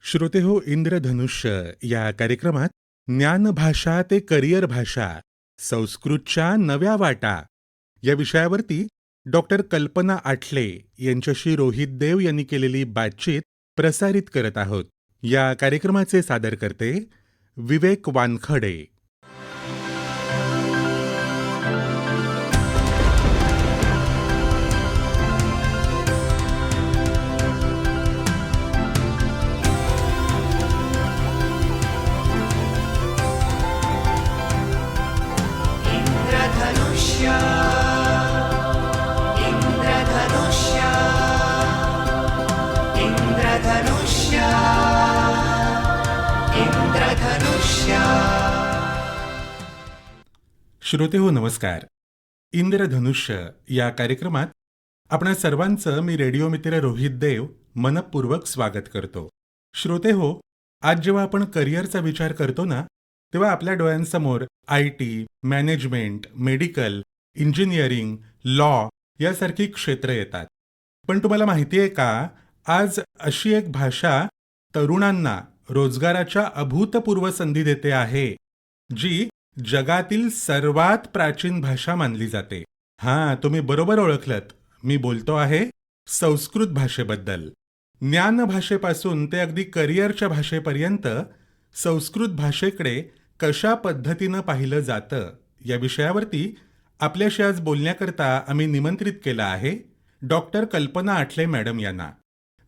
श्रोतेहो, इंद्रधनुष्य या कार्यक्रमात ज्ञानभाषा ते करिअर भाषा, संस्कृतच्या नव्या वाटा या विषयावरती डॉक्टर कल्पना आठले यांच्याशी रोहित देव यांनी केलेली बातचीत प्रसारित करत आहोत. या कार्यक्रमाचे सादरकर्ते विवेक वानखडे. इंद्रधनुष्य इंद्रधनुष्य इंद्रधनुष्य इंद्रधनुष्य. श्रोतेहो, नमस्कार. इंद्रधनुष्य या कार्यक्रमात आपणा सर्वांचं मी रेडिओ मित्र रोहित देव मनपूर्वक स्वागत करतो. श्रोतेहो, आज जेव्हा आपण करिअरचा विचार करतो ना, तेव्हा आपल्या डोळ्यांसमोर IT, management, medical, engineering, law यासारखी क्षेत्र येतात. पण तुम्हाला माहिती आहे का, आज अशी एक भाषा तरुणांना रोजगाराच्या अभूतपूर्व संधी देते आहे, जी जगातील सर्वात प्राचीन भाषा मानली जाते. हां, तुम्ही बरोबर ओळखलत. मी बोलतो आहे संस्कृत भाषेबद्दल. ज्ञान भाषेपासून ते अगदी करिअरच्या भाषेपर्यंत संस्कृत भाषेकडे कशा पद्धतीनं पाहिलं जातं या विषयावरती आपल्याशी आज बोलण्याकरता आम्ही निमंत्रित केलं आहे डॉक्टर कल्पना आठले मॅडम यांना.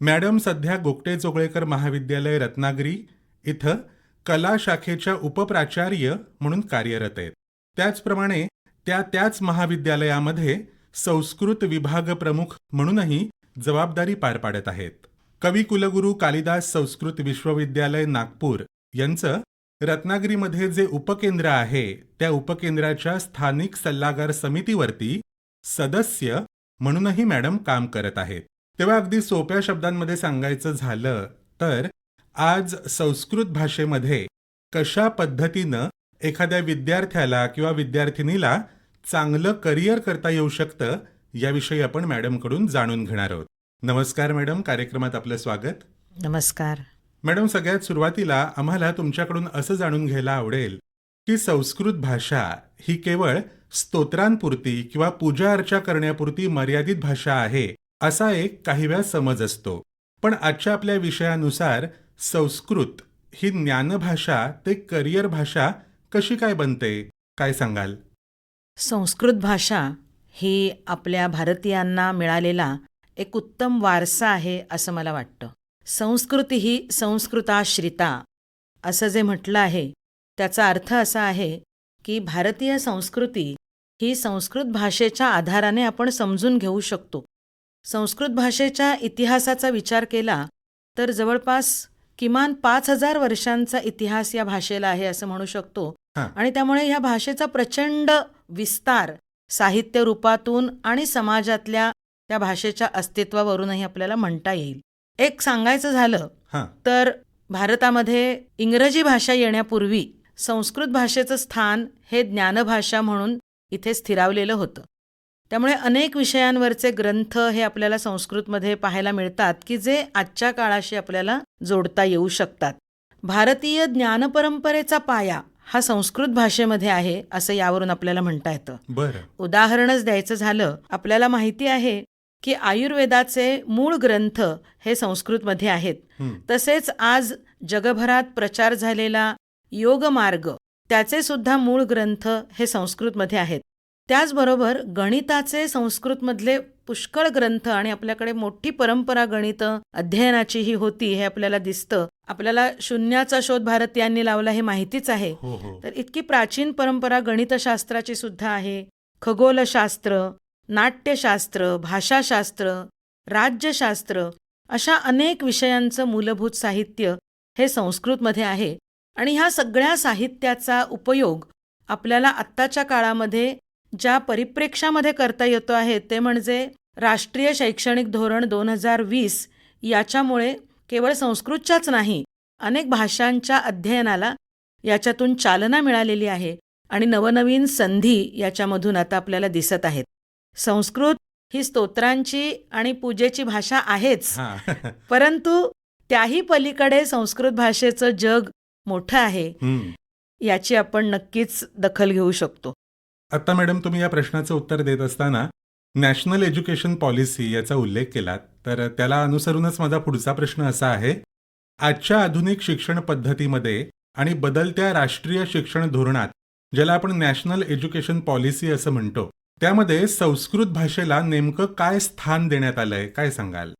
मॅडम सध्या गोगटे जोगळेकर महाविद्यालय रत्नागिरी इथं कला शाखेच्या उपप्राचार्य म्हणून कार्यरत आहेत. त्याचप्रमाणे त्याच महाविद्यालयामध्ये संस्कृत विभाग प्रमुख म्हणूनही जबाबदारी पार पाडत आहेत. कविकुलगुरू कालिदास संस्कृत विश्वविद्यालय नागपूर यांचं रत्नागिरीमध्ये जे उपकेंद्र आहे, त्या उपकेंद्राच्या स्थानिक सल्लागार समितीवरती सदस्य म्हणूनही मॅडम काम करत आहेत. तेव्हा अगदी सोप्या शब्दांमध्ये सांगायचं झालं तर आज संस्कृत भाषेमध्ये कशा पद्धतीनं एखाद्या विद्यार्थ्याला किंवा विद्यार्थिनीला चांगलं करिअर करता येऊ शकतं याविषयी आपण मॅडमकडून जाणून घेणार आहोत. नमस्कार मॅडम, कार्यक्रमात आपलं स्वागत. नमस्कार. मॅडम, सगळ्यात सुरुवातीला आम्हाला तुमच्याकडून असं जाणून घ्यायला आवडेल की संस्कृत भाषा ही केवळ स्तोत्रांपुरती किंवा पूजा अर्चा करण्यापुरती मर्यादित भाषा आहे असा एक काही वेळा समज असतो. पण आजच्या आपल्या विषयानुसार संस्कृत ही ज्ञानभाषा ते करिअर भाषा कशी काय बनते, काय सांगाल? संस्कृत भाषा ही आपल्या भारतीयांना मिळालेला एक उत्तम वारसा आहे असं मला वाटतं. संस्कृती ही संस्कृताश्रिता असं जे म्हटलं आहे त्याचा अर्थ असा आहे की भारतीय संस्कृती ही संस्कृत भाषेच्या आधाराने आपण समजून घेऊ शकतो. संस्कृत भाषेच्या इतिहासाचा विचार केला तर जवळपास किमान 5,000 वर्षांचा इतिहास या भाषेला आहे असं म्हणू शकतो. आणि त्यामुळे या भाषेचा प्रचंड विस्तार साहित्य रूपातून आणि समाजातल्या त्या भाषेच्या अस्तित्वावरूनही आपल्याला म्हणता येईल. एक सांगायचं झालं तर भारतामध्ये इंग्रजी भाषा येण्यापूर्वी संस्कृत भाषेचं स्थान हे ज्ञानभाषा म्हणून इथे स्थिरावलेलं होतं. त्यामुळे अनेक विषयांवरचे ग्रंथ हे आपल्याला संस्कृतमध्ये पाहायला मिळतात की जे आजच्या काळाशी आपल्याला जोडता येऊ शकतात. भारतीय ज्ञानपरंपरेचा पाया हा संस्कृत भाषेमध्ये आहे असं यावरून आपल्याला म्हणता येतं. बरं. उदाहरणच द्यायचं झालं, आपल्याला माहिती आहे की आयुर्वेदाचे मूळ ग्रंथ हे संस्कृतमध्ये आहेत. तसेच आज जगभरात प्रचार झालेला योगमार्ग त्याचे सुद्धा मूळ ग्रंथ हे संस्कृतमध्ये आहेत. त्याचबरोबर गणिताचे संस्कृतमधले पुष्कळ ग्रंथ आणि आपल्याकडे मोठी परंपरा गणित अध्ययनाचीही होती हे आपल्याला दिसतं. आपल्याला शून्याचा शोध भारतीयांनी लावला हे माहितीच आहे. तर इतकी प्राचीन परंपरा गणितशास्त्राची सुद्धा आहे. खगोलशास्त्र, नाट्यशास्त्र, भाषाशास्त्र, राज्यशास्त्र अशा अनेक विषयांचं मूलभूत साहित्य हे संस्कृतमध्ये आहे. आणि ह्या सगळ्या साहित्याचा उपयोग आपल्याला आत्ताच्या काळामध्ये ज्या परिप्रेक्षामध्ये करता येतो आहे ते म्हणजे राष्ट्रीय शैक्षणिक धोरण 2020 याच्यामुळे केवळ संस्कृतच्याच नाही अनेक भाषांच्या अध्ययनाला याच्यातून चालना मिळालेली आहे आणि नवनवीन संधी याच्यामधून आता आपल्याला दिसत आहेत. संस्कृत ही स्तोत्रांची आणि पूजेची भाषा आहेच, परंतु त्याही पलीकडे संस्कृत भाषेचं जग मोठं आहे, हं. याची आपण नक्कीच दखल घेऊ शकतो. आता मॅडम तुम्ही या प्रश्नाचं उत्तर देत असताना नॅशनल एज्युकेशन पॉलिसी याचा उल्लेख केलात, तर त्याला अनुसरूनच माझा पुढचा प्रश्न असा आहे, आजच्या आधुनिक शिक्षण पद्धतीमध्ये आणि बदलत्या राष्ट्रीय शिक्षण धोरणात, ज्याला आपण नॅशनल एज्युकेशन पॉलिसी असं म्हणतो, त्यामध्ये संस्कृत भाषेला नेमकं काय स्थान देण्यात आलंय, काय सांगाल?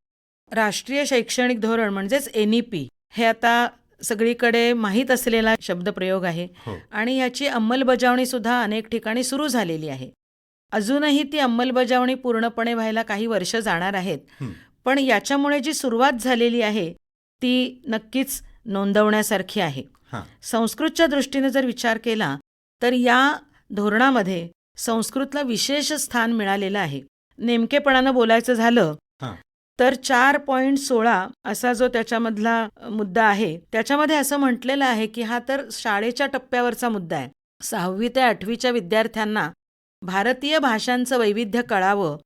राष्ट्रीय शैक्षणिक धोरण म्हणजेच NEP हे आता सगळीकडे माहीत असलेला शब्दप्रयोग आहे हो. आणि याची अंमलबजावणी सुद्धा अनेक ठिकाणी सुरू झालेली आहे. अजूनही ती अंमलबजावणी पूर्णपणे व्हायला काही वर्ष जाणार आहेत, हं. पण याच्यामुळे जी सुरुवात झालेली आहे ती नक्कीच नोंदवण्यासारखी आहे. हां. संस्कृतच्या दृष्टीने जर विचार केला तर या धोरणामध्ये संस्कृतला विशेष स्थान मिळालेलं आहे. नेमकेपणानं बोलायचं झालं हां. तर 4.16 असा जो त्याच्यामधला मुद्दा आहे, त्याच्यामध्ये असं म्हटलेलं आहे की हा तर शाळेच्या टप्प्यावरचा मुद्दा आहे. 6वी ते 8वीच्या विद्यार्थ्यांना भारतीय भाषांचं वैविध्य कळावं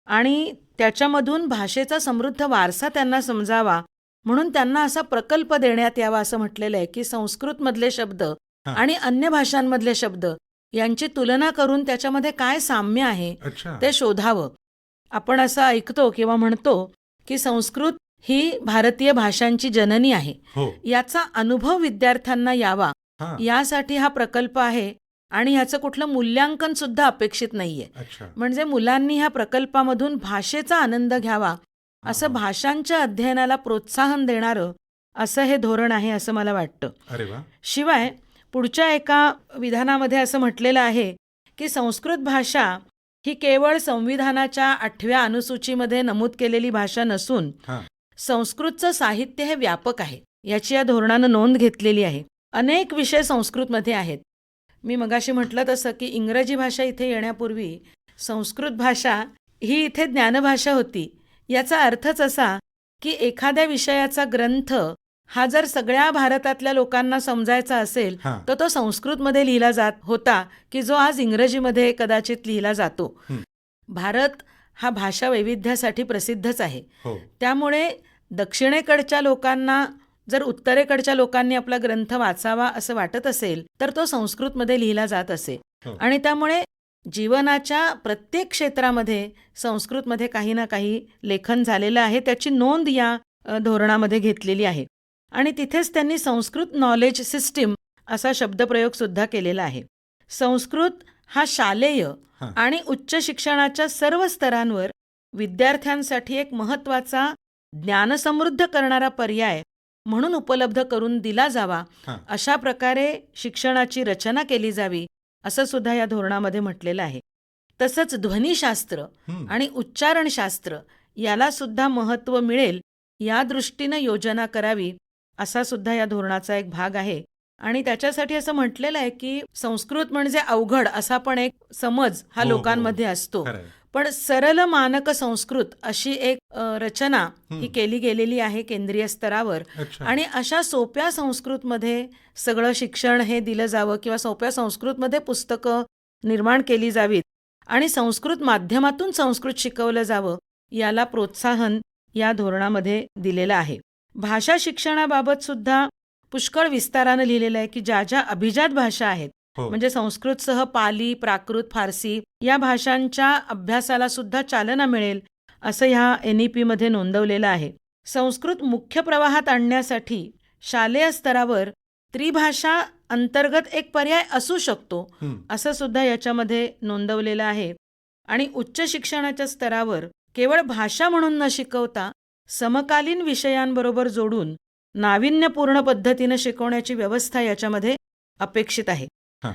आणि त्याच्यामधून भाषेचा समृद्ध वारसा त्यांना समजावा म्हणून त्यांना असा प्रकल्प देण्यात यावा असं म्हटलेलं आहे की संस्कृतमधले शब्द आणि अन्य भाषांमधले शब्द यांची तुलना करून त्याच्यामध्ये काय साम्य आहे अच्छा. ते शोधावं. आपण असं ऐकतो किंवा म्हणतो की संस्कृत ही भारतीय भाषांची जननी आहे. हो. याचा अनुभव विद्यार्थ्यांना यावा हां. यासाठी हा प्रकल्प आहे आणि ह्याचं कुठलं मूल्यांकन सुद्धा अपेक्षित नाहीये. अच्छा. म्हणजे मुलांनी ह्या प्रकल्पामधून भाषेचा आनंद घ्यावा, असं भाषांच्या अध्ययनाला प्रोत्साहन देणारं असं हे धोरण आहे असं मला वाटतं. अरे वा. शिवाय पुढच्या एका विधानामध्ये असं म्हटलेलं आहे की संस्कृत भाषा ही केवळ संविधानाच्या 8व्या अनुसूचीमध्ये नमूद केलेली भाषा नसून हां. संस्कृतचं साहित्य हे व्यापक आहे, याची या धोरणानं नोंद घेतलेली आहे. अनेक विषय संस्कृतमध्ये आहेत. मी मगाशी म्हटलं तसं की इंग्रजी भाषा इथे येण्यापूर्वी संस्कृत भाषा ही इथे ज्ञानभाषा होती. याचा अर्थच असा की एखाद्या विषयाचा ग्रंथ हा जर सगळ्या भारतातल्या लोकांना समजायचा असेल हां. तर तो संस्कृतमध्ये लिहिला जात होता की जो आज इंग्रजीमध्ये कदाचित लिहिला जातो. हं. भारत हा भाषा वैविध्यासाठी प्रसिद्धच आहे. हो. त्यामुळे दक्षिणेकडच्या लोकांना जर उत्तरेकडच्या लोकांनी आपला ग्रंथ वाचावा असं वाटत असेल तर तो संस्कृतमध्ये लिहिला जात असे. हो. आणि त्यामुळे जीवनाच्या प्रत्येक क्षेत्रामध्ये संस्कृतमध्ये काही ना काही लेखन झालेलं आहे, त्याची नोंद या धोरणामध्ये घेतलेली आहे. आणि तिथेच त्यांनी संस्कृत नॉलेज सिस्टीम असा शब्दप्रयोग सुद्धा केलेला आहे. संस्कृत हा शालेय हां. आणि उच्च शिक्षणाच्या सर्व स्तरांवर विद्यार्थ्यांसाठी एक महत्त्वाचा ज्ञानसमृद्ध करणारा पर्याय म्हणून उपलब्ध करून दिला जावा, हां. अशा प्रकारे शिक्षणाची रचना केली जावी असं सुद्धा या धोरणामध्ये म्हटलेलं आहे. तसंच ध्वनिशास्त्र हं. आणि उच्चारणशास्त्र याला सुद्धा महत्त्व मिळेल या दृष्टीनं योजना करावी असा सुद्धा या धोरणाचा एक भाग आहे. आणि त्याच्यासाठी असं म्हटलेलं आहे की संस्कृत म्हणजे अवघड असा पण एक समज हा हो, लोकांमध्ये असतो, खरंय. पण सरल मानक संस्कृत अशी एक रचना ही केली गेलेली आहे केंद्रीय स्तरावर. अच्छा. आणि अशा सोप्या संस्कृतमध्ये सगळं शिक्षण हे दिलं जावं किंवा सोप्या संस्कृतमध्ये पुस्तकं निर्माण केली जावीत आणि संस्कृत माध्यमातून संस्कृत शिकवलं जावं याला प्रोत्साहन या धोरणामध्ये दिलेलं आहे. भाषा शिक्षणाबाबत सुद्धा पुष्कळ विस्तारानं लिहिलेलं आहे की ज्या ज्या अभिजात भाषा आहेत हो. म्हणजे संस्कृतसह पाली, प्राकृत, फारसी या भाषांच्या अभ्यासाला सुद्धा चालना मिळेल असं ह्या NEP मध्ये नोंदवलेलं आहे. संस्कृत मुख्य प्रवाहात आणण्यासाठी शालेय स्तरावर त्रिभाषा अंतर्गत एक पर्याय असू शकतो हं. असं सुद्धा याच्यामध्ये नोंदवलेलं आहे. आणि उच्च शिक्षणाच्या स्तरावर केवळ भाषा म्हणून न शिकवता समकालीन विषयांबरोबर जोडून नाविन्यपूर्ण पद्धतीनं शिकवण्याची व्यवस्था याच्यामध्ये अपेक्षित आहे. हां.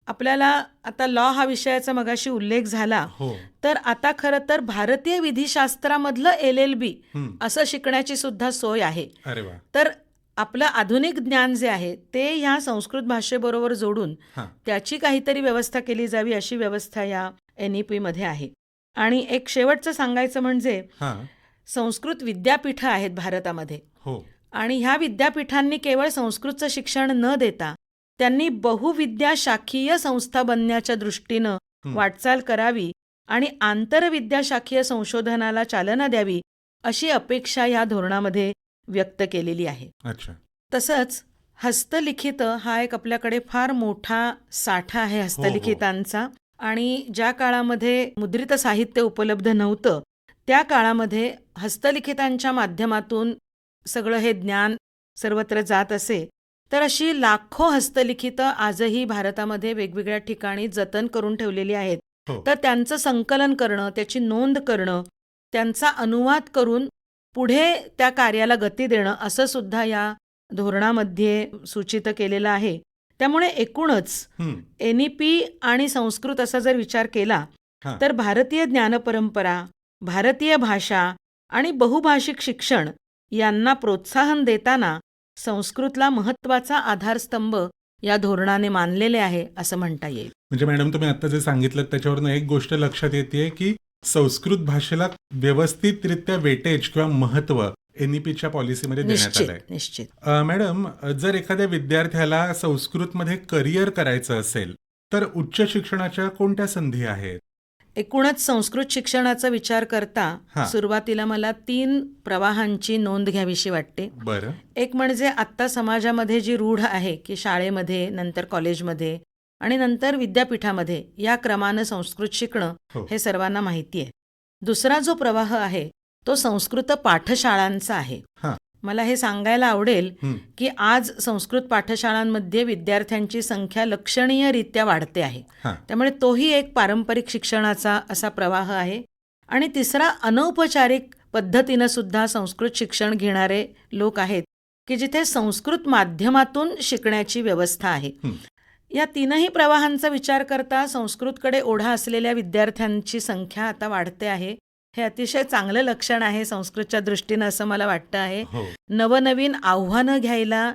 आपल्याला आता लॉ हा विषयाचा मगाशी उल्लेख झाला, हो. तर आता खरं तर भारतीय विधिशास्त्रामधलं LLB हं. असं शिकण्याची सुद्धा सोय आहे. अरे वा. तर आपलं आधुनिक ज्ञान जे आहे ते ह्या संस्कृत भाषेबरोबर जोडून हां. त्याची काहीतरी व्यवस्था केली जावी अशी व्यवस्था या NEP मध्ये आहे. आणि एक शेवटचं सांगायचं म्हणजे हां. संस्कृत विद्यापीठं आहेत भारतामध्ये हो. आणि ह्या विद्यापीठांनी केवळ संस्कृतचं शिक्षण न देता त्यांनी बहुविद्याशाखीय संस्था बनण्याच्या दृष्टीनं वाटचाल करावी आणि आंतरविद्याशाखीय संशोधनाला चालना द्यावी अशी अपेक्षा या धोरणामध्ये व्यक्त केलेली आहे. अच्छा. तसंच हस्तलिखित हा एक आपल्याकडे फार मोठा साठा आहे हस्तलिखितांचा. आणि ज्या काळामध्ये मुद्रित साहित्य उपलब्ध नव्हतं त्या काळामध्ये हस्तलिखितांच्या माध्यमातून सगळं हे ज्ञान सर्वत्र जात असे. तर अशी लाखो हस्तलिखितं आजही भारतामध्ये वेगवेगळ्या ठिकाणी जतन करून ठेवलेली आहेत. हो. तर त्यांचं संकलन करणं, त्याची नोंद करणं, त्यांचा अनुवाद करून पुढे त्या कार्याला गती देणं असं सुद्धा या धोरणामध्ये सूचित केलेलं आहे. त्यामुळे एकूणच हं. NEP आणि संस्कृत असा जर विचार केला हां. तर भारतीय ज्ञानपरंपरा, भारतीय भाषा आणि बहुभाषिक शिक्षण यांना प्रोत्साहन देताना संस्कृतला महत्त्वाचा आधारस्तंभ या धोरणाने मानलेले आहे असं म्हणता येईल. म्हणजे मॅडम तुम्ही आता जे सांगितलं त्याच्यावरून एक गोष्ट लक्षात येते की संस्कृत भाषेला व्यवस्थितरित्या वेटेज किंवा महत्व NEPच्या पॉलिसीमध्ये देण्यात निश्चित आलंय. निश्चित मॅडम, जर एखाद्या विद्यार्थ्याला संस्कृतमध्ये करिअर करायचं असेल तर उच्च शिक्षणाच्या कोणत्या संधी आहेत? एकूणच संस्कृत शिक्षणाचा विचार करता हां. सुरुवातीला मला 3 प्रवाहांची नोंद घ्यावीशी वाटते. बरं. एक म्हणजे आत्ता समाजामध्ये जी रूढ आहे की शाळेमध्ये, नंतर कॉलेजमध्ये आणि नंतर विद्यापीठामध्ये या क्रमानं संस्कृत शिकणं हो. हे सर्वांना माहिती आहे. दुसरा जो प्रवाह आहे तो संस्कृत पाठशाळांचा आहे. हां. मला हे सांगायला आवडेल हं. की आज संस्कृत पाठशाळांमध्ये विद्यार्थ्यांची संख्या लक्षणीयरित्या वाढते आहे. हां. त्यामुळे तोही एक पारंपरिक शिक्षणाचा असा प्रवाह आहे. आणि तिसरा अनौपचारिक पद्धतीनं सुद्धा संस्कृत शिक्षण घेणारे लोक आहेत की जिथे संस्कृत माध्यमातून शिकण्याची व्यवस्था आहे. हं. या तीनही प्रवाहांचा विचार करता संस्कृतकडे ओढा असलेल्या विद्यार्थ्यांची संख्या आता वाढते आहे. हे अतिशय चांगलं लक्षण आहे संस्कृतच्या दृष्टीनं असं मला वाटतं आहे. हो. नवनवीन आव्हानं घ्यायला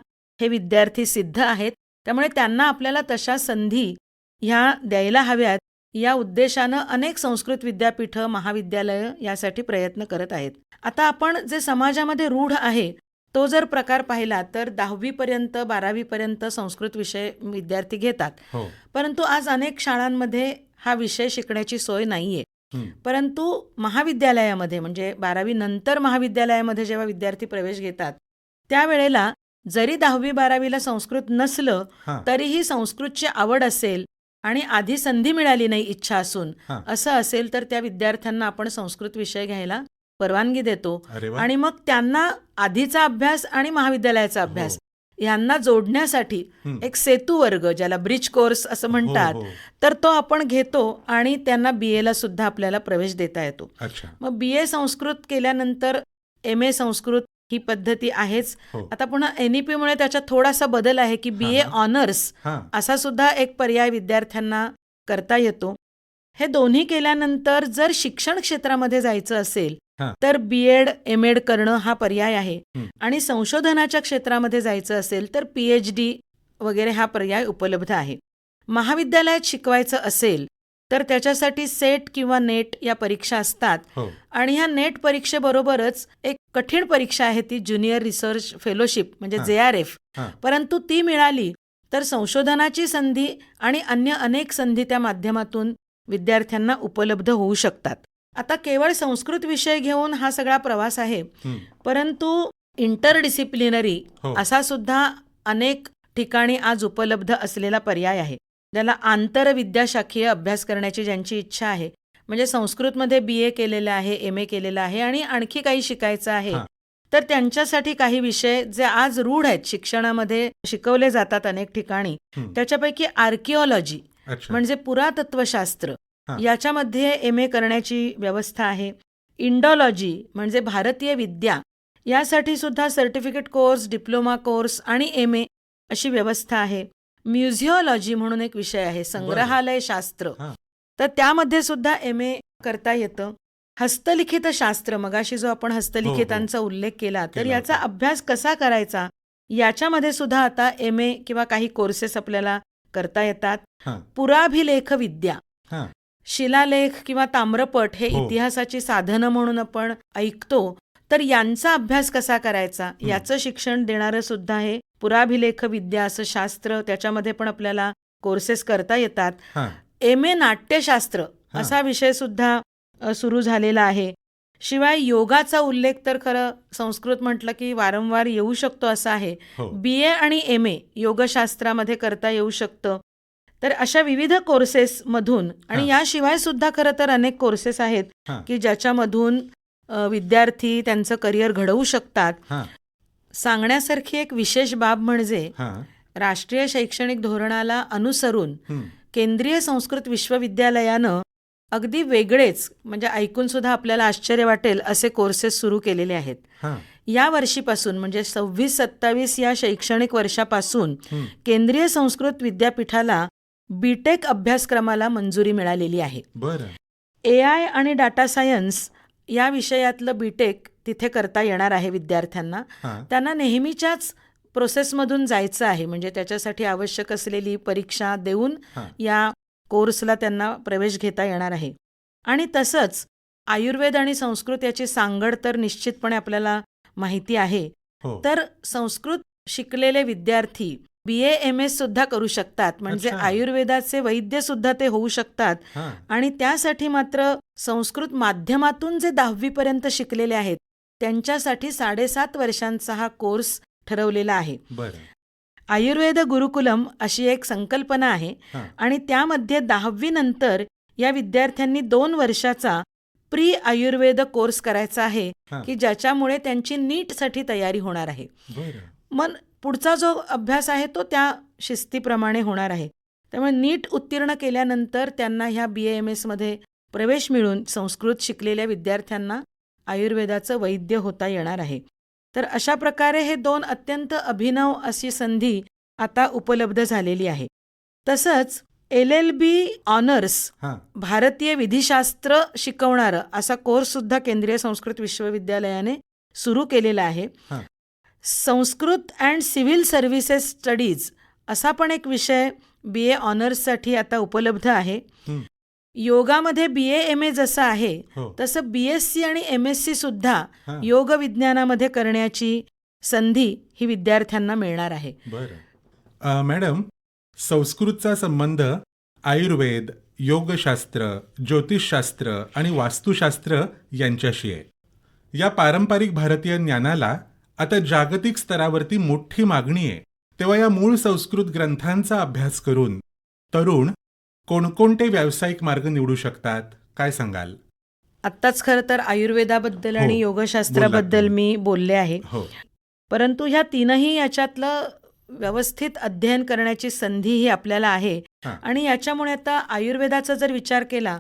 हे विद्यार्थी सिद्ध आहेत. त्यामुळे त्यांना आपल्याला तशा संधी ह्या द्यायला हव्यात या उद्देशानं अनेक संस्कृत विद्यापीठं, महाविद्यालयं यासाठी प्रयत्न करत आहेत. आता आपण जे समाजामध्ये रूढ आहे तो जर प्रकार पाहिला तर 10वीपर्यंत 12वीपर्यंत संस्कृत विषय विद्यार्थी घेतात. हो. परंतु आज अनेक शाळांमध्ये हा विषय शिकण्याची सोय नाहीये. हं. परंतु महाविद्यालयामध्ये म्हणजे 12वी नंतर महाविद्यालयामध्ये जेव्हा विद्यार्थी प्रवेश घेतात त्यावेळेला जरी 10वी-12वीला संस्कृत नसलं हां. तरीही संस्कृतची आवड असेल आणि आधी संधी मिळाली नाही इच्छा असून हां. असं असेल तर त्या विद्यार्थ्यांना आपण संस्कृत विषय घ्यायला परवानगी देतो. अरे वा. आणि मग त्यांना आधीचा अभ्यास आणि महाविद्यालयाचा अभ्यास यांना जोडण्यासाठी हं. एक सेतू वर्ग ज्याला ब्रिज कोर्स असं म्हणतात हो, हो. तर तो आपण घेतो आणि त्यांना BA सुद्धा आपल्याला प्रवेश देता येतो. अच्छा. मग BA संस्कृत केल्यानंतर MA संस्कृत ही पद्धती आहेच. हो. आता पुन्हा NEPमुळे त्याच्यात थोडासा बदल आहे की BA ऑनर्स हां. असा सुद्धा एक पर्याय विद्यार्थ्यांना करता येतो. हे दोन्ही केल्यानंतर जर शिक्षण क्षेत्रामध्ये जायचं असेल हां. तर B.Ed, M.Ed करणं हा पर्याय आहे. हं. आणि संशोधनाच्या क्षेत्रामध्ये जायचं असेल तर PhD वगैरे हा पर्याय उपलब्ध आहे. महाविद्यालयात शिकवायचं असेल तर त्याच्यासाठी सेट किंवा नेट या परीक्षा असतात. हो. आणि ह्या नेट परीक्षेबरोबरच एक कठीण परीक्षा आहे ती ज्युनियर रिसर्च फेलोशिप म्हणजे हां. JRF. हां. परंतु ती मिळाली तर संशोधनाची संधी आणि अन्य अनेक संधी त्या माध्यमातून विद्यार्थ्यांना उपलब्ध होऊ शकतात. आता केवळ संस्कृत विषय घेऊन हा सगळा प्रवास आहे. हं. परंतु इंटरडिसिप्लिनरी हो. असा सुद्धा अनेक ठिकाणी आज उपलब्ध असलेला पर्याय आहे. ज्याला आंतरविद्याशाखीय अभ्यास करण्याची ज्यांची इच्छा आहे म्हणजे संस्कृतमध्ये BA केलेलं आहे, MA केलेलं आहे आणि आणखी काही शिकायचं आहे हां. तर त्यांच्यासाठी काही विषय जे आज रूढ आहेत शिक्षणामध्ये शिकवले जातात अनेक ठिकाणी. हं. त्याच्यापैकी आर्किओलॉजी अच्छा. म्हणजे पुरातत्वशास्त्र हां. याच्यामध्ये MA करण्याची व्यवस्था आहे. इंडॉलॉजी म्हणजे भारतीय विद्या यासाठी सुद्धा सर्टिफिकेट कोर्स, डिप्लोमा कोर्स आणि MA अशी व्यवस्था आहे. म्युझिओलॉजी म्हणून एक विषय आहे, संग्रहालय शास्त्र, हां. तर त्यामध्ये सुद्धा MA करता येतं. हस्तलिखित शास्त्र, मगाशी जो आपण हस्तलिखितांचा उल्लेख केला तर केला याचा होता. अभ्यास कसा करायचा याच्यामध्ये सुद्धा आता MA किंवा काही कोर्सेस आपल्याला करता येतात. हां. पुराभिलेख विद्या, हां. शिलालेख किंवा ताम्रपट हे हो. इतिहासाची साधनं म्हणून आपण ऐकतो तर यांचा अभ्यास कसा करायचा याचं शिक्षण देणारं सुद्धा हे पुराभिलेख विद्या असं शास्त्र, त्याच्यामध्ये पण आपल्याला कोर्सेस करता येतात. हां. MA नाट्यशास्त्र हां. असा विषय सुद्धा सुरू झालेला आहे. शिवाय योगाचा उल्लेख तर खरं संस्कृत म्हटलं की वारंवार येऊ शकतो असं आहे. हो. BA आणि MA योगशास्त्रामध्ये करता येऊ शकतं. तर अशा विविध कोर्सेसमधून आणि हां. याशिवाय सुद्धा खरं तर अनेक कोर्सेस आहेत हां. की ज्याच्यामधून विद्यार्थी त्यांचं करिअर घडवू शकतात. हां. सांगण्यासारखी एक विशेष बाब म्हणजे हां. राष्ट्रीय शैक्षणिक धोरणाला अनुसरून हं. केंद्रीय संस्कृत विश्वविद्यालयानं अगदी वेगळेच, म्हणजे ऐकून सुद्धा आपल्याला आश्चर्य वाटेल असे कोर्सेस सुरू केलेले आहेत. हां. या वर्षीपासून म्हणजे 26-27 या शैक्षणिक वर्षापासून हं. केंद्रीय संस्कृत विद्यापीठाला BTech अभ्यासक्रमाला मंजुरी मिळालेली आहे. बरं. AI आणि डाटा सायन्स या विषयातलं BTech तिथे करता येणार आहे विद्यार्थ्यांना. हां. त्यांना नेहमीच्याच प्रोसेसमधून जायचं आहे, म्हणजे त्याच्यासाठी आवश्यक असलेली परीक्षा देऊन हां. या कोर्सला त्यांना प्रवेश घेता येणार आहे. आणि तसंच आयुर्वेद आणि संस्कृत याची सांगड तर निश्चितपणे आपल्याला माहिती आहे. हो. तर संस्कृत शिकलेले विद्यार्थी BA MS सुद्धा करू शकतात, म्हणजे अच्छा. आयुर्वेदाचे वैद्य सुद्धा ते होऊ शकतात. हां. आणि त्यासाठी मात्र संस्कृत माध्यमातून जे 10वी पर्यंत शिकलेले आहेत त्यांच्यासाठी 7.5 वर्षांचा हा कोर्स ठरवलेला आहे. बरं. आयुर्वेद गुरुकुलम अशी एक संकल्पना आहे हां. आणि त्यामध्ये 10वी नंतर या विद्यार्थ्यांनी 2 वर्षाचा प्री आयुर्वेद कोर्स करायचा आहे हां. की ज्याच्यामुळे त्यांची नीटसाठी तयारी होणार आहे. बरं. मग पुढचा जो अभ्यास आहे तो त्या शिस्तीप्रमाणे होणार आहे. त्यामुळे नीट उत्तीर्ण केल्यानंतर त्यांना ह्या BAMS मध्ये प्रवेश मिळून संस्कृत शिकलेल्या विद्यार्थ्यांना आयुर्वेदाचं वैद्य होता येणार आहे. तर अशा प्रकारे हे 2 अत्यंत अभिनव अशी संधी आता उपलब्ध झालेली आहे. तसंच LLB ऑनर्स हां. भारतीय विधिशास्त्र शिकवणारं असा कोर्ससुद्धा केंद्रीय संस्कृत विश्वविद्यालयाने सुरू केलेला आहे. हां. Sanskrit and civil services studies असा पण एक विषय BA ऑनर्ससाठी आता उपलब्ध आहे. हं. योगामध्ये BA MA जसं आहे हो. तसं BSc आणि MSc सुद्धा हां. योग विज्ञानामध्ये करण्याची संधी ही विद्यार्थ्यांना मिळणार आहे. बरं. मॅडम, संस्कृतचा संबंध आयुर्वेद, योगशास्त्र, ज्योतिषशास्त्र आणि वास्तुशास्त्र यांच्याशी आहे. या पारंपरिक भारतीय ज्ञानाला आता जागतिक स्तरावरती मोठी मागणी आहे. तेव्हा या मूळ संस्कृत ग्रंथांचा अभ्यास करून तरुण कोणकोणते व्यावसायिक मार्ग निवडू शकतात, काय सांगाल? आत्ताच खरं तर आयुर्वेदाबद्दल हो, आणि योगशास्त्राबद्दल बोललात मी बोलले आहे. हो. परंतु ह्या तीनही याच्यातलं व्यवस्थित अध्ययन करण्याची संधी ही आपल्याला आहे. हां. आणि याच्यामुळे आता आयुर्वेदाचा जर विचार केला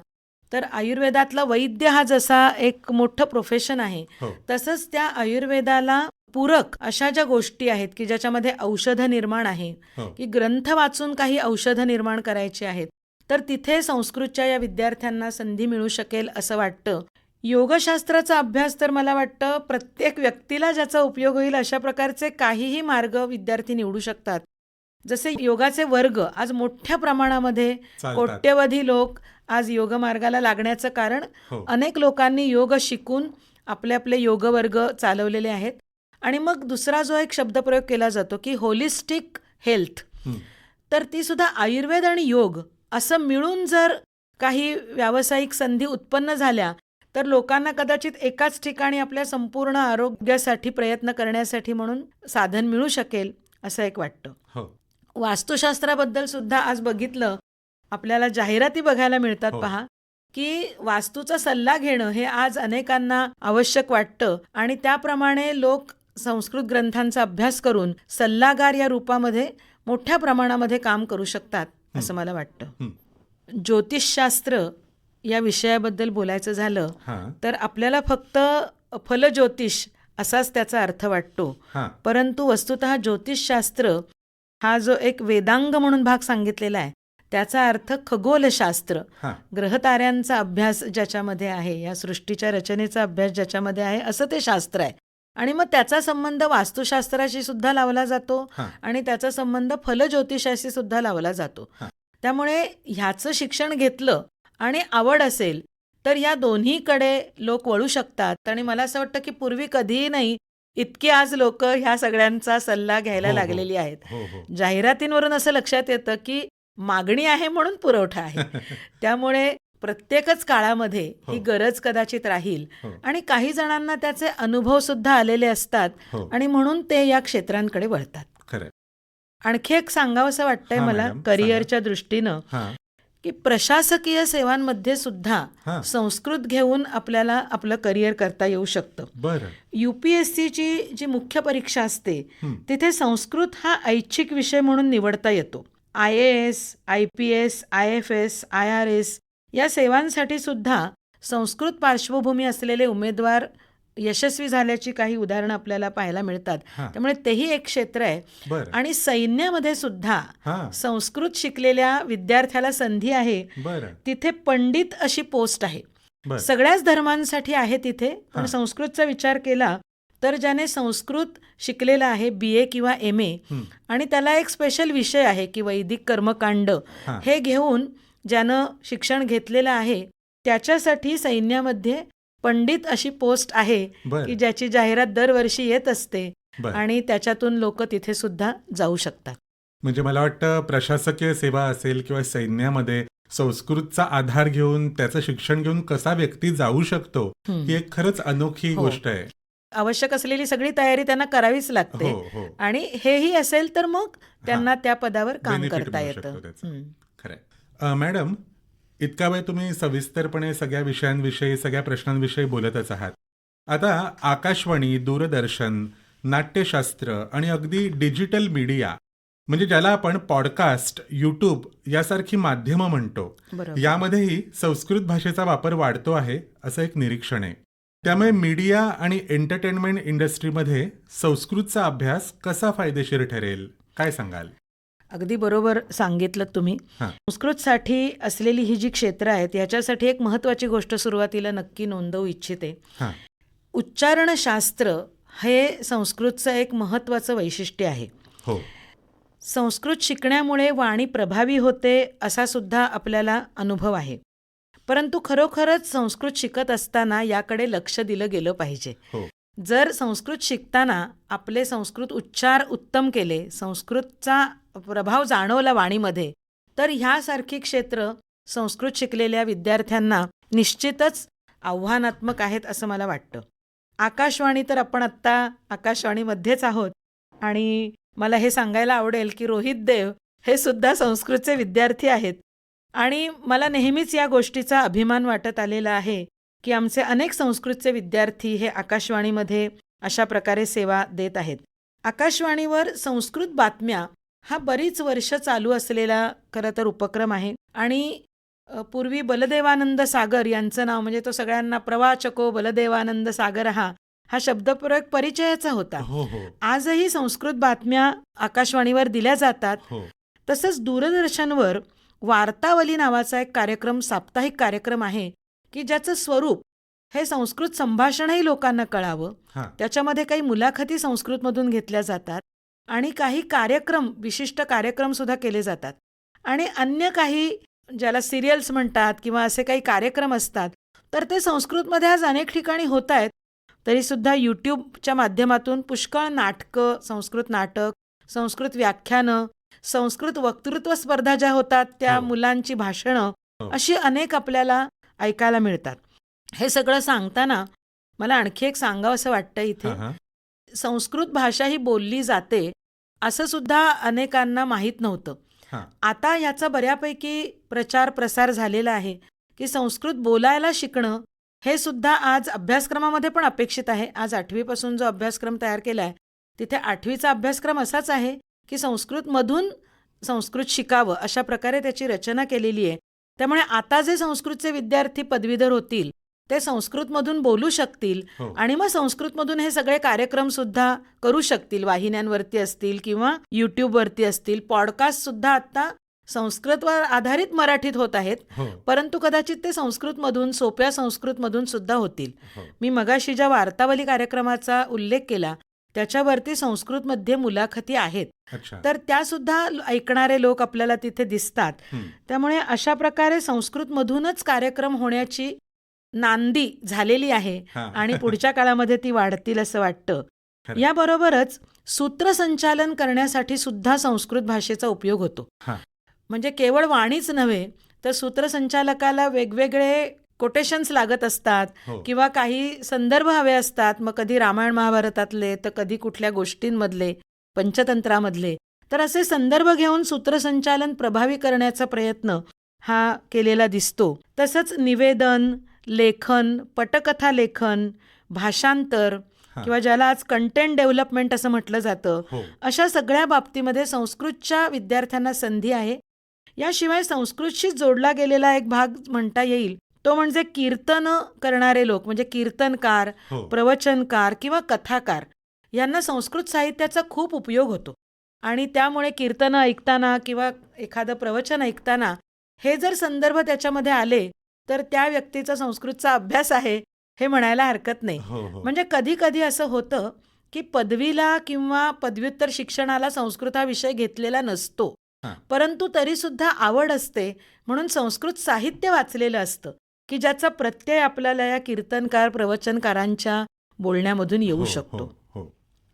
तर आयुर्वेदातला वैद्य हा जसा एक मोठं प्रोफेशन आहे, हो. तसंच त्या आयुर्वेदाला पूरक अशा ज्या गोष्टी आहेत की ज्याच्यामध्ये औषधं निर्माण आहे, हो. की ग्रंथ वाचून काही औषधं निर्माण करायची आहेत, तर तिथे संस्कृतच्या या विद्यार्थ्यांना संधी मिळू शकेल असं वाटतं. योगशास्त्राचा अभ्यास तर मला वाटतं प्रत्येक व्यक्तीला ज्याचा उपयोग होईल अशा प्रकारचे काहीही मार्ग विद्यार्थी निवडू शकतात. जसे योगाचे वर्ग आज मोठ्या प्रमाणामध्ये चालतात. कोट्यवधी लोक आज योगमार्गाला लागण्याचं कारण हो. अनेक लोकांनी योग शिकून आपले आपले योगवर्ग चालवलेले आहेत. आणि मग दुसरा जो एक शब्दप्रयोग केला जातो की होलिस्टिक हेल्थ, हं. तर ती सुद्धा आयुर्वेद आणि योग असं मिळून जर काही व्यावसायिक संधी उत्पन्न झाल्या तर लोकांना कदाचित एकाच ठिकाणी आपल्या संपूर्ण आरोग्यासाठी प्रयत्न करण्यासाठी म्हणून साधन मिळू शकेल असं एक वाटतं. हो. वास्तुशास्त्राबद्दल सुद्धा आज बघितलं, आपल्याला जाहिराती बघायला मिळतात. हो. पहा की वास्तूचा सल्ला घेणं हे आज अनेकांना आवश्यक वाटतं आणि त्याप्रमाणे लोक संस्कृत ग्रंथांचा अभ्यास करून सल्लागार या रूपामध्ये मोठ्या प्रमाणामध्ये काम करू शकतात असं मला वाटतं. हं. ज्योतिषशास्त्र या विषयाबद्दल बोलायचं झालं हां. तर आपल्याला फक्त फलज्योतिष असाच त्याचा अर्थ वाटतो. हां. परंतु वस्तुतः ज्योतिषशास्त्र हा जो एक वेदांग म्हणून भाग सांगितलेला आहे त्याचा अर्थ खगोलशास्त्र, हां. ग्रहताऱ्यांचा अभ्यास ज्याच्यामध्ये आहे, या सृष्टीच्या रचनेचा अभ्यास ज्याच्यामध्ये आहे असं ते शास्त्र आहे. आणि मग त्याचा संबंध वास्तुशास्त्राशी सुद्धा लावला जातो हां. आणि त्याचा संबंध फलज्योतिषाशी सुद्धा लावला जातो. हां. त्यामुळे ह्याचं शिक्षण घेतलं आणि आवड असेल तर या दोन्हीकडे लोक वळू शकतात. आणि मला असं वाटतं की पूर्वी कधीही नाही इतकी आज लोक ह्या सगळ्यांचा सल्ला घ्यायला हो, हो. लागलेली आहेत. हो. हो. जाहिरातींवरून असं लक्षात येतं की मागणी आहे म्हणून पुरवठा आहे. त्यामुळे प्रत्येकच काळामध्ये हो. ही गरज कदाचित राहील हो. आणि काही जणांना त्याचे अनुभव सुद्धा आलेले असतात हो. आणि म्हणून ते या क्षेत्रांकडे वळतात. खरंय. आणखी एक सांगावंसं वाटतंय हां, मला मॅडम, करिअरच्या दृष्टीनं हां. की प्रशासकीय सेवांमध्ये सुद्धा हां. संस्कृत घेऊन आपल्याला आपलं करिअर करता येऊ शकतं. बरं. UPSCची जी मुख्य परीक्षा असते हं. तिथे संस्कृत हा ऐच्छिक विषय म्हणून निवडता येतो. IAS, IPS, IFS, IRS या सेवांसाठी सुद्धा संस्कृत पार्श्वभूमी असलेले उमेदवार यशस्वी झाल्याची काही उदाहरणं आपल्याला पाहायला मिळतात. हां. त्यामुळे तेही एक क्षेत्र आहे. बरं. आणि सैन्यामध्ये सुद्धा हां. संस्कृत शिकलेल्या विद्यार्थ्याला संधी आहे. बरं. तिथे पंडित अशी पोस्ट आहे. बरं. सगळ्याच धर्मांसाठी आहे तिथे, पण हां. संस्कृतचा विचार केला तर ज्याने संस्कृत शिकलेला आहे BA किंवा MA हं. आणि त्याला एक स्पेशल विषय आहे की वैदिक कर्मकांड हां. हे घेऊन ज्यानं शिक्षण घेतलेलं आहे त्याच्यासाठी सैन्यामध्ये पंडित अशी पोस्ट आहे की बरं. ज्याची जाहिरात दरवर्षी येत असते बरं. आणि त्याच्यातून लोक तिथे सुद्धा जाऊ शकतात. म्हणजे मला वाटतं प्रशासकीय सेवा असेल किंवा सैन्यामध्ये संस्कृतचा आधार घेऊन त्याचं शिक्षण घेऊन कसा व्यक्ती जाऊ शकतो हं. ही एक खरंच अनोखी हो. गोष्ट आहे. आवश्यक असलेली सगळी तयारी त्यांना करावीच लागते हो, हो. आणि हेही असेल तर मग त्यांना त्या पदावर काम Benefit करता मिळू येतं. शकतो त्याचा. हं. खरंय. मॅडम, इतका वेळ तुम्ही सविस्तरपणे सगळ्या विषयांविषयी, सगळ्या प्रश्नांविषयी बोलतच आहात. आता आकाशवाणी, दूरदर्शन, नाट्यशास्त्र आणि अगदी डिजिटल मीडिया म्हणजे ज्याला आपण पॉडकास्ट, यूट्यूब यासारखी माध्यमं म्हणतो, बरोबर. यामध्येही संस्कृत भाषेचा वापर वाढतो आहे असं एक निरीक्षण आहे. त्यामुळे मीडिया आणि एंटरटेनमेंट इंडस्ट्रीमध्ये संस्कृतचा अभ्यास कसा फायदेशीर ठरेल, काय सांगाल? अगदी बरोबर सांगितलं तुम्ही. हां. संस्कृतसाठी असलेली ही जी क्षेत्र आहेत याच्यासाठी एक महत्त्वाची गोष्ट सुरुवातीला नक्की नोंदवू इच्छिते. हां. उच्चारणशास्त्र हे संस्कृतचं एक महत्त्वाचं वैशिष्ट्य आहे. हो. संस्कृत शिकण्यामुळे वाणी प्रभावी होते असा सुद्धा आपल्याला अनुभव आहे. परंतु खरोखरच संस्कृत शिकत असताना याकडे लक्ष दिलं गेलं पाहिजे. हो. जर संस्कृत शिकताना आपले संस्कृत उच्चार उत्तम केले, संस्कृतचा प्रभाव जाणवला वाणीमध्ये, तर ह्यासारखी क्षेत्र संस्कृत शिकलेल्या विद्यार्थ्यांना निश्चितच आव्हानात्मक आहेत असं मला वाटतं. आकाशवाणी तर आपण आत्ता आकाशवाणीमध्येच आहोत आणि मला हे सांगायला आवडेल की रोहित देव हे सुद्धा संस्कृतचे विद्यार्थी आहेत आणि मला नेहमीच या गोष्टीचा अभिमान वाटत आलेला आहे की आमचे अनेक संस्कृतचे विद्यार्थी हे आकाशवाणीमध्ये अशा प्रकारे सेवा देत आहेत. आकाशवाणीवर संस्कृत बातम्या हा बरीच वर्ष चालू असलेला खरं तर उपक्रम आहे आणि पूर्वी बलदेवानंद सागर यांचं नाव म्हणजे तो सगळ्यांना प्रवाचको बलदेवानंद सागर हा शब्दप्रयोग परिचयाचा होता. हो, हो. आजही संस्कृत बातम्या आकाशवाणीवर दिल्या जातात. हो. तसंच दूरदर्शनवर वार्तावली नावाचा एक कार्यक्रम, साप्ताहिक कार्यक्रम आहे की ज्याचं स्वरूप हे संस्कृत संभाषणही लोकांना कळावं. हां. त्याच्यामध्ये काही मुलाखती संस्कृतमधून घेतल्या जातात आणि काही कार्यक्रम, विशिष्ट कार्यक्रम सुद्धा केले जातात आणि अन्य काही ज्याला सिरियल्स म्हणतात किंवा असे काही कार्यक्रम असतात तर ते संस्कृतमध्ये आज अनेक ठिकाणी होत आहेत. तरीसुद्धा यूट्यूबच्या माध्यमातून पुष्कळ नाटकं, संस्कृत नाटक, संस्कृत व्याख्यानं, संस्कृत वक्तृत्व स्पर्धा ज्या होतात त्या हो. मुलांची भाषणं हो. अशी अनेक आपल्याला ऐकायला मिळतात. हे सगळं सांगताना मला आणखी एक सांगावंसं वाटतं इथे, हां, हां. संस्कृत भाषा ही बोलली जाते असं सुद्धा अनेकांना माहीत नव्हतं. हां. आता याचा बऱ्यापैकी प्रचार प्रसार झालेला आहे की संस्कृत बोलायला शिकणं हे सुद्धा आज अभ्यासक्रमामध्ये पण अपेक्षित आहे. आज 8वीपासून जो अभ्यासक्रम तयार केला आहे तिथे 8वीचा अभ्यासक्रम असाच आहे की संस्कृतमधून संस्कृत शिकावं अशा प्रकारे त्याची रचना केलेली आहे. त्यामुळे आता जे संस्कृतचे विद्यार्थी पदवीधर होतील ते संस्कृतमधून बोलू शकतील हो. आणि मग संस्कृतमधून हे सगळे कार्यक्रम सुद्धा करू शकतील. वाहिन्यांवरती असतील किंवा यूट्यूबवरती असतील. पॉडकास्ट सुद्धा आता संस्कृतवर आधारित मराठीत होत आहेत, हो. परंतु कदाचित ते संस्कृतमधून, सोप्या संस्कृतमधून सुद्धा होतील. हो. मी मगाशी ज्या वार्तावली कार्यक्रमाचा उल्लेख केला त्याच्यावरती संस्कृतमध्ये मुलाखती आहेत, अच्छा. तर त्या सुद्धा ऐकणारे लोक आपल्याला तिथे दिसतात. हं. त्यामुळे अशा प्रकारे संस्कृतमधूनच कार्यक्रम होण्याची नांदी झालेली आहे हां. आणि पुढच्या काळामध्ये ती वाढतील असं वाटतं. खरं. याबरोबरच सूत्रसंचालन करण्यासाठी सुद्धा संस्कृत भाषेचा उपयोग होतो. हां. म्हणजे केवळ वाणीच नव्हे तर सूत्रसंचालकाला वेगवेगळे कोटेशन्स लागत असतात हो. किंवा काही संदर्भ हवे असतात, मग कधी रामायण महाभारतातले तर कधी कुठल्या गोष्टींमधले, पंचतंत्रामधले. तर असे संदर्भ घेऊन सूत्रसंचालन प्रभावी करण्याचा प्रयत्न हा केलेला दिसतो. तसंच निवेदन, लेखन, पटकथा लेखन, भाषांतर हां. किंवा ज्याला आज कंटेंट डेव्हलपमेंट असं म्हटलं जातं, हो. अशा सगळ्या बाबतीमध्ये संस्कृतच्या विद्यार्थ्यांना संधी आहे. याशिवाय संस्कृतशी जोडला गेलेला एक भाग म्हणता येईल तो म्हणजे कीर्तनं करणारे लोक, म्हणजे कीर्तनकार, हो. प्रवचनकार किंवा कथाकार यांना संस्कृत साहित्याचा खूप उपयोग होतो. आणि त्यामुळे कीर्तनं ऐकताना किंवा एखादं प्रवचन ऐकताना हे जर संदर्भ त्याच्यामध्ये आले तर त्या व्यक्तीचा संस्कृतचा अभ्यास आहे हे म्हणायला हरकत नाही. हो, हो. म्हणजे कधी कधी असं होतं की पदवीला किंवा पदव्युत्तर शिक्षणाला संस्कृत हा विषय घेतलेला नसतो, हां. परंतु तरीसुद्धा आवड असते म्हणून संस्कृत साहित्य वाचलेलं असतं की ज्याचा प्रत्यय आपल्याला या कीर्तनकार प्रवचनकारांच्या बोलण्यामधून येऊ हो, शकतो. हो, हो,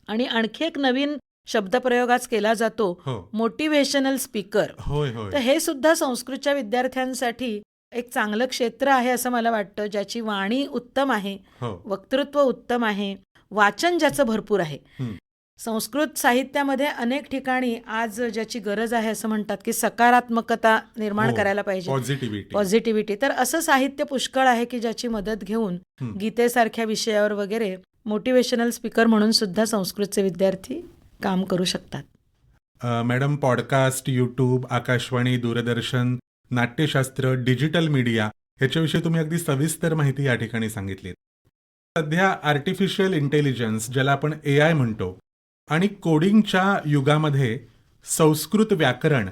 आणि आणखी एक नवीन शब्दप्रयोग आज केला जातो, हो. Motivational speaker. होय, होय. तर हे सुद्धा संस्कृतच्या विद्यार्थ्यांसाठी एक चांगलं क्षेत्र आहे असं मला वाटतं, ज्याची वाणी उत्तम आहे, हो. वक्तृत्व उत्तम आहे, वाचन ज्याचं भरपूर आहे. हं. संस्कृत साहित्यामध्ये अनेक ठिकाणी आज ज्याची गरज आहे असं म्हणतात की सकारात्मकता निर्माण हो. करायला पाहिजे, पॉझिटिव्हिटी. पॉझिटिव्हिटी. तर असं साहित्य पुष्कळ आहे की ज्याची मदत घेऊन हं. गीतेसारख्या विषयावर वगैरे मोटिवेशनल स्पीकर म्हणून सुद्धा संस्कृतचे विद्यार्थी काम करू शकतात. मॅडम, पॉडकास्ट, यूट्यूब, आकाशवाणी, दूरदर्शन, नाट्यशास्त्र, डिजिटल मीडिया ह्याच्याविषयी तुम्ही अगदी सविस्तर माहिती या ठिकाणी सांगितली. सध्या आर्टिफिशियल इंटेलिजन्स, ज्याला आपण AI म्हणतो, आणि कोडिंगच्या युगामध्ये संस्कृत व्याकरण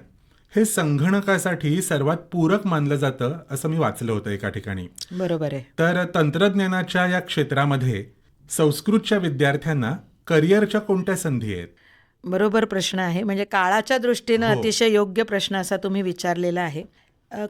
हे संगणकासाठी सर्वात पूरक मानलं जातं असं मी वाचलं होतं एका ठिकाणी. बरोबर आहे. तर तंत्रज्ञानाच्या या क्षेत्रामध्ये संस्कृतच्या विद्यार्थ्यांना करिअरच्या कोणत्या संधी आहेत? बरोबर प्रश्न आहे. म्हणजे काळाच्या दृष्टीनं हो. अतिशय योग्य प्रश्न असा तुम्ही विचारलेला आहे.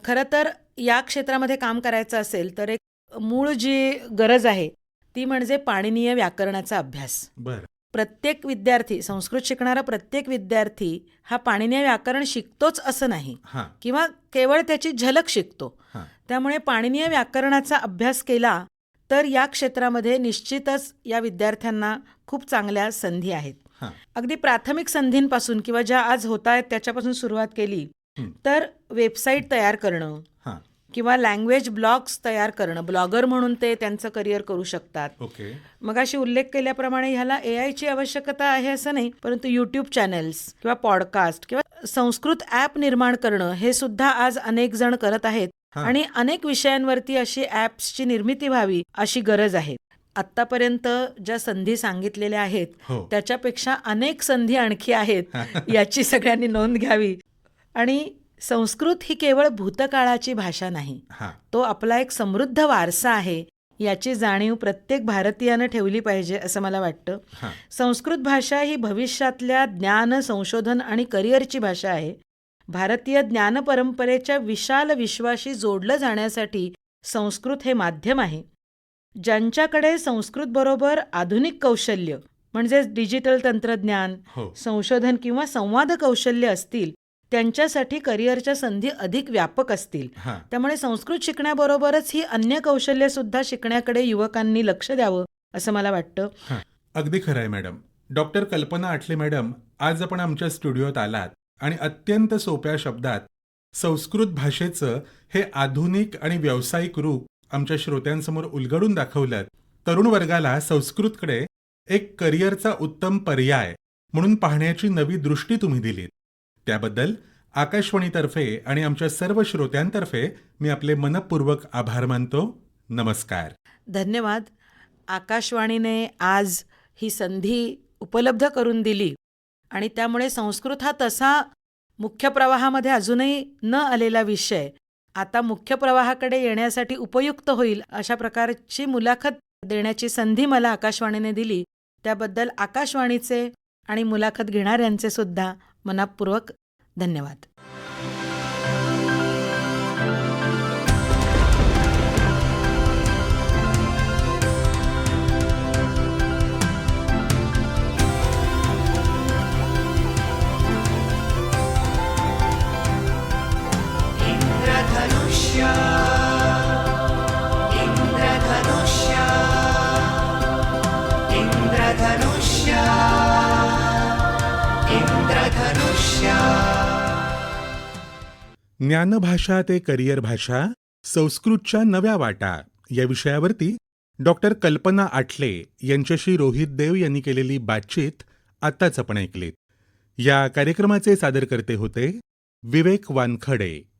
खरं तर या क्षेत्रामध्ये काम करायचं असेल तर एक मूळ जी गरज आहे ती म्हणजे पाणिनीय व्याकरणाचा अभ्यास. बरं. प्रत्येक विद्यार्थी, संस्कृत शिकणारा प्रत्येक विद्यार्थी हा पाणिनीय व्याकरण शिकतोच असं नाही, हां, किंवा केवळ त्याची झलक शिकतो. हां. त्यामुळे पाणिनीय व्याकरणाचा अभ्यास केला तर या क्षेत्रामध्ये निश्चितच या विद्यार्थ्यांना खूप चांगल्या संधी आहेत. हां. अगदी प्राथमिक संधींपासून किंवा ज्या आज होत आहेत त्याच्यापासून सुरुवात केली हं. तर वेबसाईट तयार करणं हां. किंवा लँग्वेज ब्लॉग्स तयार करणं, ब्लॉगर म्हणून ते त्यांचं करिअर करू शकतात. ओके. मगाशी उल्लेख केल्याप्रमाणे ह्याला AIची आवश्यकता आहे असं नाही, परंतु यूट्यूब चॅनल्स किंवा पॉडकास्ट किंवा संस्कृत ॲप निर्माण करणं हे सुद्धा आज अनेक जण करत आहेत. हां. आणि अनेक विषयांवरती अशी ॲप्सची निर्मिती व्हावी अशी गरज आहे. आत्तापर्यंत ज्या संधी सांगितलेल्या आहेत हो. त्याच्यापेक्षा अनेक संधी आणखी आहेत याची सगळ्यांनी नोंद घ्यावी. आणि संस्कृत ही केवळ भूतकाळाची भाषा नाही, हां. तो आपला एक समृद्ध वारसा आहे याची जाणीव प्रत्येक भारतीयानं ठेवली पाहिजे असं मला वाटतं. हां. संस्कृत भाषा ही भविष्यातल्या ज्ञान, संशोधन आणि करिअरची भाषा आहे. भारतीय ज्ञान परंपरेच्या विशाल विश्वाशी जोडलं जाण्यासाठी संस्कृत हे माध्यम आहे. ज्यांच्याकडे संस्कृतबरोबर आधुनिक कौशल्य म्हणजे डिजिटल तंत्रज्ञान, हो. संशोधन किंवा संवाद कौशल्य असतील त्यांच्यासाठी करिअरच्या संधी अधिक व्यापक असतील. हां. त्यामुळे संस्कृत शिकण्याबरोबरच ही अन्य कौशल्य सुद्धा शिकण्याकडे युवकांनी लक्ष द्यावं असं मला वाटतं. हां. अगदी खरं आहे मॅडम. डॉक्टर कल्पना आठले मॅडम, आज आपण आमच्या स्टुडिओत आलात आणि अत्यंत सोप्या शब्दात संस्कृत भाषेचं हे आधुनिक आणि व्यावसायिक रूप आमच्या श्रोत्यांसमोर उलगडून दाखवलं. तरुण वर्गाला संस्कृतकडे एक करिअरचा उत्तम पर्याय म्हणून पाहण्याची नवी दृष्टी तुम्ही दिलीत. त्याबद्दल आकाशवाणीतर्फे आणि आमच्या सर्व श्रोत्यांतर्फे मी आपले मनपूर्वक आभार मानतो. नमस्कार. धन्यवाद. आकाशवाणीने आज ही संधी उपलब्ध करून दिली आणि त्यामुळे संस्कृत हा तसा मुख्य प्रवाहामध्ये अजूनही न आलेला विषय आता मुख्य प्रवाहाकडे येण्यासाठी उपयुक्त होईल अशा प्रकारची मुलाखत देण्याची संधी मला आकाशवाणीने दिली. त्याबद्दल आकाशवाणीचे आणि मुलाखत घेणाऱ्यांचे सुद्धा मनपूर्वक धन्यवाद. इंद्रधनुष्य ज्ञानभाषा ते करिअर भाषा, संस्कृतच्या नव्या वाटा या विषयावरती डॉक्टर कल्पना आठले यांच्याशी रोहित देव यांनी केलेली बातचीत आत्ताच आपण ऐकलीत. या कार्यक्रमाचे सादरकर्ते होते विवेक वानखडे.